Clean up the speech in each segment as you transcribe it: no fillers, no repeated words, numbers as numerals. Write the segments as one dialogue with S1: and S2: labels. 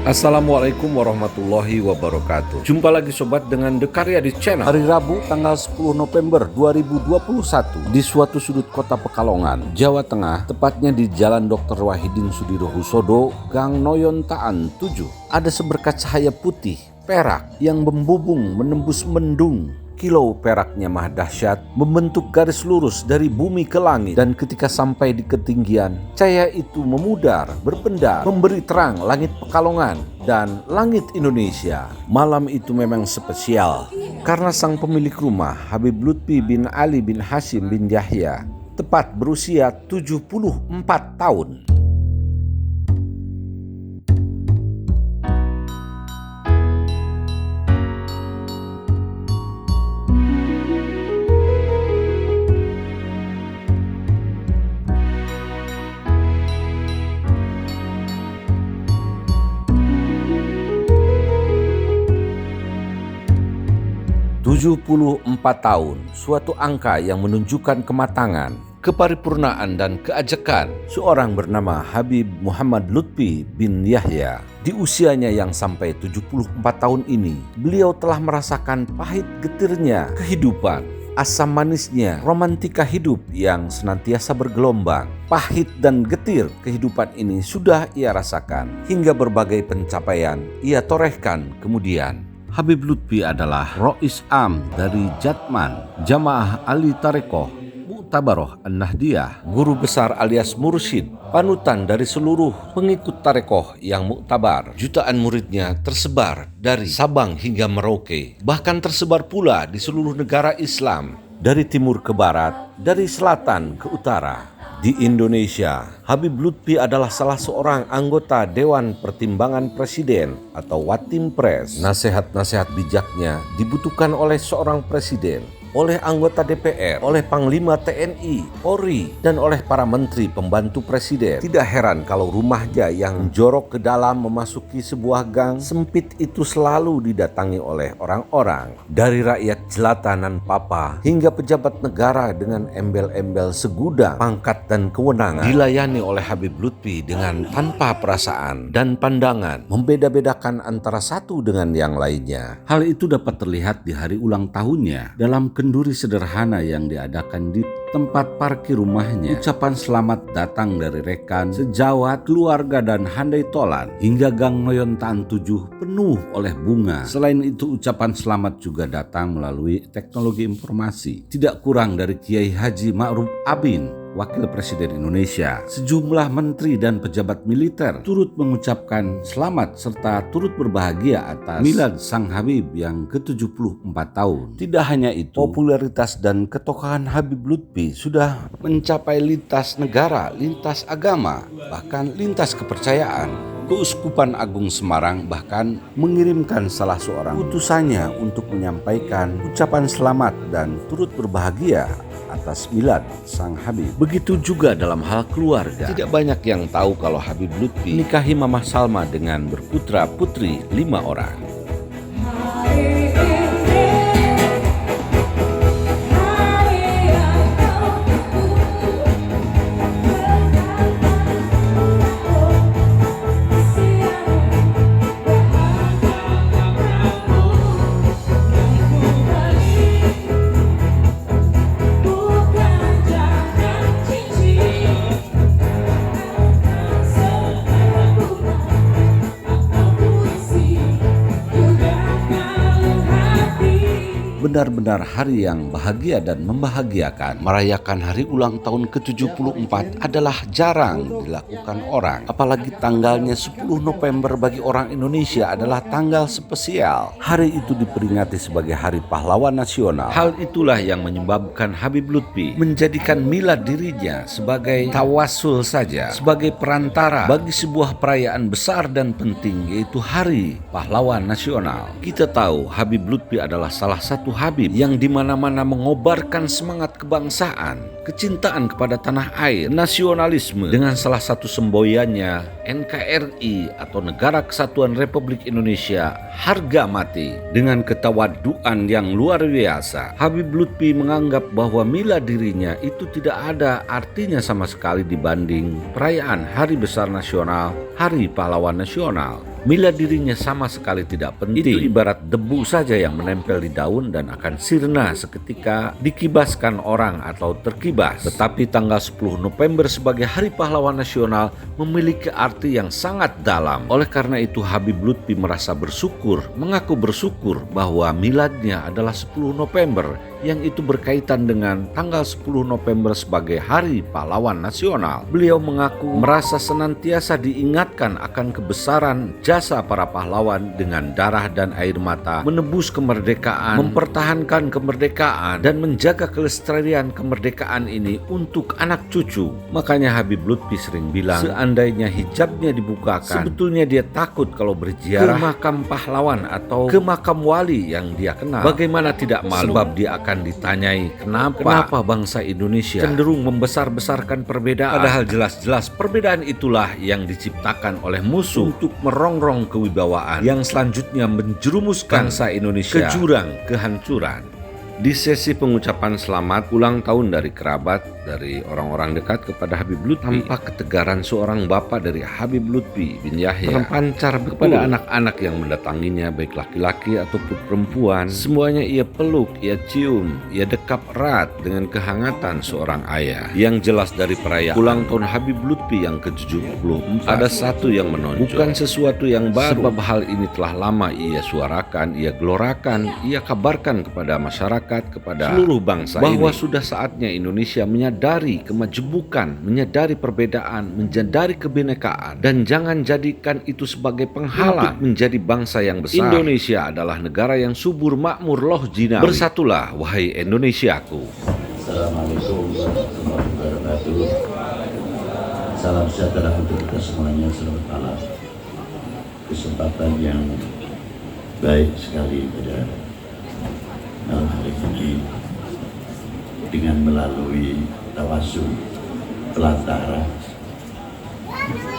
S1: Assalamualaikum warahmatullahi wabarakatuh. Jumpa lagi sobat dengan The Karyadis Channel. Hari Rabu tanggal 10 November 2021 di suatu sudut kota Pekalongan, Jawa Tengah, tepatnya di Jalan Dr. Wahidin Sudirohusodo, Gang Noyontaan 7. Ada seberkas cahaya putih, perak yang membubung menembus mendung. Kilau peraknya mah dahsyat, membentuk garis lurus dari bumi ke langit, dan ketika sampai di ketinggian, cahaya itu memudar, berpendar, memberi terang langit Pekalongan dan langit Indonesia. Malam itu memang spesial, karena sang pemilik rumah, Habib Lutfi bin Ali bin Hashim bin Yahya, tepat berusia 74 tahun. "74 tahun, suatu angka yang menunjukkan kematangan, keparipurnaan dan keajekan seorang bernama Habib Muhammad Lutfi bin Yahya. Di usianya yang sampai 74 tahun ini, beliau telah merasakan pahit getirnya kehidupan, asam manisnya romantika hidup yang senantiasa bergelombang. Pahit dan getir kehidupan ini sudah ia rasakan, hingga berbagai pencapaian ia torehkan kemudian. Habib Lutfi adalah Rois Am dari Jatman, Jamaah Ali Tarekoh Mu'tabaroh An-Nahdiyah, guru besar alias mursyid, panutan dari seluruh pengikut tarekoh yang muktabar. Jutaan muridnya tersebar dari Sabang hingga Merauke, bahkan tersebar pula di seluruh negara Islam, dari timur ke barat, dari selatan ke utara. Di Indonesia, Habib Lutfi adalah salah seorang anggota Dewan Pertimbangan Presiden atau Watimpres. Nasihat-nasihat bijaknya dibutuhkan oleh seorang presiden, oleh anggota DPR, oleh Panglima TNI, Polri, dan oleh para menteri pembantu presiden. Tidak heran kalau rumahnya yang jorok ke dalam memasuki sebuah gang sempit itu selalu didatangi oleh orang-orang, dari rakyat jelata nan papa hingga pejabat negara dengan embel-embel segudang pangkat dan kewenangan. Dilayani oleh Habib Lutfi dengan tanpa perasaan dan pandangan, membeda-bedakan antara satu dengan yang lainnya. Hal itu dapat terlihat di hari ulang tahunnya dalam kenduri sederhana yang diadakan di tempat parkir rumahnya. Ucapan selamat datang dari rekan, sejawat, keluarga dan handai tolan, hingga Gang Noyontaan 7 penuh oleh bunga. Selain itu, ucapan selamat juga datang melalui teknologi informasi. Tidak kurang dari Kiai Haji Ma'ruf Amin, Wakil Presiden Indonesia, sejumlah menteri dan pejabat militer turut mengucapkan selamat serta turut berbahagia atas milad Sang Habib yang ke-74 tahun. Tidak hanya itu, popularitas dan ketokohan Habib Lutfi sudah mencapai lintas negara, lintas agama, bahkan lintas kepercayaan. Keuskupan Agung Semarang bahkan mengirimkan salah seorang utusannya untuk menyampaikan ucapan selamat dan turut berbahagia atas milad Sang Habib. Begitu juga dalam hal keluarga. Tidak banyak yang tahu kalau Habib Lutfi nikahi Mama Salma dengan berputra putri 5 orang. Benar-benar hari yang bahagia dan membahagiakan. Merayakan hari ulang tahun ke-74 adalah jarang dilakukan orang. Apalagi tanggalnya 10 November bagi orang Indonesia adalah tanggal spesial. Hari itu diperingati sebagai Hari Pahlawan Nasional. Hal itulah yang menyebabkan Habib Lutfi menjadikan milad dirinya sebagai tawassul saja, sebagai perantara bagi sebuah perayaan besar dan penting, yaitu Hari Pahlawan Nasional. Kita tahu Habib Lutfi adalah salah satu Habib yang dimana-mana mengobarkan semangat kebangsaan, kecintaan kepada tanah air, nasionalisme, dengan salah satu semboyannya NKRI atau Negara Kesatuan Republik Indonesia harga mati. Dengan ketawaduan yang luar biasa, Habib Lutfi menganggap bahwa milad dirinya itu tidak ada artinya sama sekali dibanding perayaan Hari Besar Nasional, Hari Pahlawan Nasional. Milad dirinya sama sekali tidak penting. Itu ibarat debu saja yang menempel di daun dan akan sirna seketika dikibaskan orang atau terkibas. Tetapi tanggal 10 November sebagai Hari Pahlawan Nasional memiliki arti yang sangat dalam. Oleh karena itu Habib Lutfi merasa mengaku bersyukur bahwa miladnya adalah 10 November yang itu berkaitan dengan tanggal 10 November sebagai Hari Pahlawan Nasional. Beliau mengaku merasa senantiasa diingatkan akan kebesaran jasa para pahlawan dengan darah dan air mata, menebus kemerdekaan, mempertahankan kemerdekaan, dan menjaga kelestarian kemerdekaan ini untuk anak cucu. Makanya Habib Lutfi sering bilang, seandainya hijabnya dibukakan, sebetulnya dia takut kalau berziarah ke makam pahlawan atau ke makam wali yang dia kenal. Bagaimana tidak malu? Sebab dia akan ditanyai kenapa bangsa Indonesia cenderung membesar-besarkan perbedaan. Padahal jelas-jelas perbedaan itulah yang diciptakan oleh musuh untuk merongrong kewibawaan yang selanjutnya menjerumuskan bangsa Indonesia ke jurang kehancuran. Di sesi pengucapan selamat ulang tahun dari kerabat, dari orang-orang dekat kepada Habib Lutfi, tampak ketegaran seorang bapak dari Habib Lutfi bin Yahya terpancar kepada anak-anak yang mendatanginya, baik laki-laki ataupun perempuan. Semuanya ia peluk, ia cium, ia dekap erat dengan kehangatan seorang ayah. Yang jelas dari perayaan ulang tahun Habib Lutfi yang ke-74 ada satu yang menonjol, bukan sesuatu yang baru, sebab hal ini telah lama ia suarakan, ia gelorakan, ia kabarkan kepada masyarakat, kepada seluruh bangsa bahwa sudah saatnya Indonesia menyadari kemajemukan, menyadari perbedaan, menyadari kebinekaan, dan jangan jadikan itu sebagai penghalang menjadi bangsa yang besar. Indonesia adalah negara yang subur, makmur, loh jinawi. Bersatulah wahai Indonesiaku.
S2: Assalamualaikum warahmatullahi wabarakatuh. Salam sejahtera untuk kita semuanya. Selamat malam. Kesempatan yang baik sekali pada malam hari ini dengan melalui tawasul pelantara.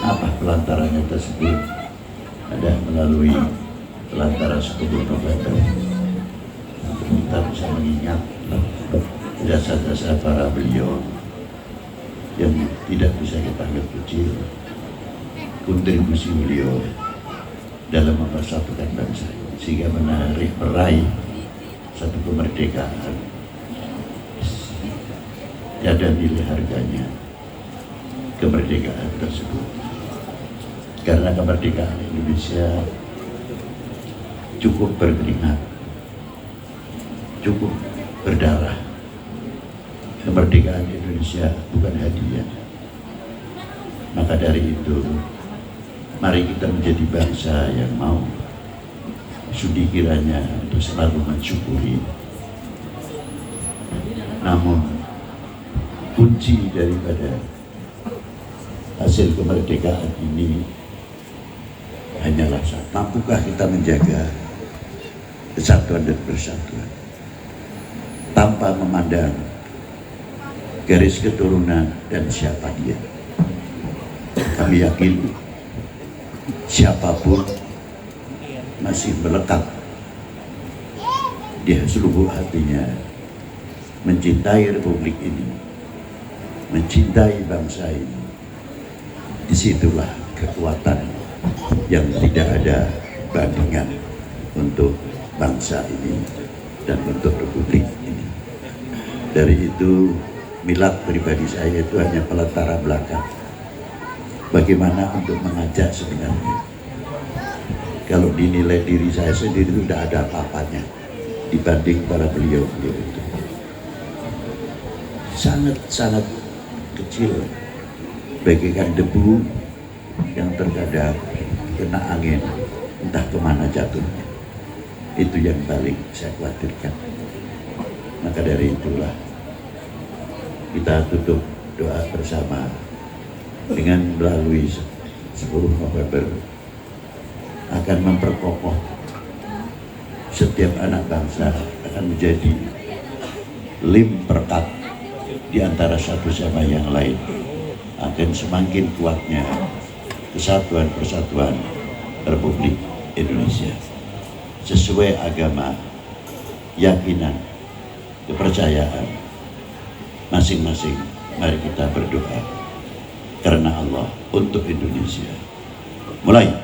S2: Apa pelantaranya tersebut? Ada melalui pelantara 10 November. Kita bisa mengingat jasa-jasa para beliau yang tidak bisa kita anggap kecil. Kontribusi beliau dalam mempersatukan bangsa sehingga meraih satu kemerdekaan ada nilai harganya kemerdekaan tersebut, karena kemerdekaan Indonesia cukup berkeringat, cukup berdarah. Kemerdekaan Indonesia bukan hadiah. Maka dari itu mari kita menjadi bangsa yang mau sudi kiranya untuk selalu mensyukuri. Namun kunci daripada hasil kemerdekaan ini hanyalah satu. Mampukah kita menjaga kesatuan dan persatuan tanpa memandang garis keturunan dan siapa dia? Kami yakin siapapun masih melekat di seluruh hatinya mencintai republik ini, mencintai bangsa ini. Disitulah kekuatan yang tidak ada bandingan untuk bangsa ini dan untuk republik ini. Dari itu milad pribadi saya itu hanya pelantara belakang. Bagaimana untuk mengajak sebenarnya? Kalau dinilai diri saya sendiri itu tidak ada apa-apanya dibanding para beliau-beliau itu. Sangat-sangat kecil, bagaikan debu yang terkadang kena angin, entah kemana jatuhnya. Itu yang paling saya khawatirkan. Maka dari itulah kita tutup doa bersama dengan melalui 10 November akan memperkokoh setiap anak bangsa, akan menjadi lim perekat di antara satu sama yang lain, akan semakin kuatnya kesatuan persatuan Republik Indonesia sesuai agama, keyakinan, kepercayaan masing-masing. Mari kita berdoa karena Allah untuk Indonesia. Mulai.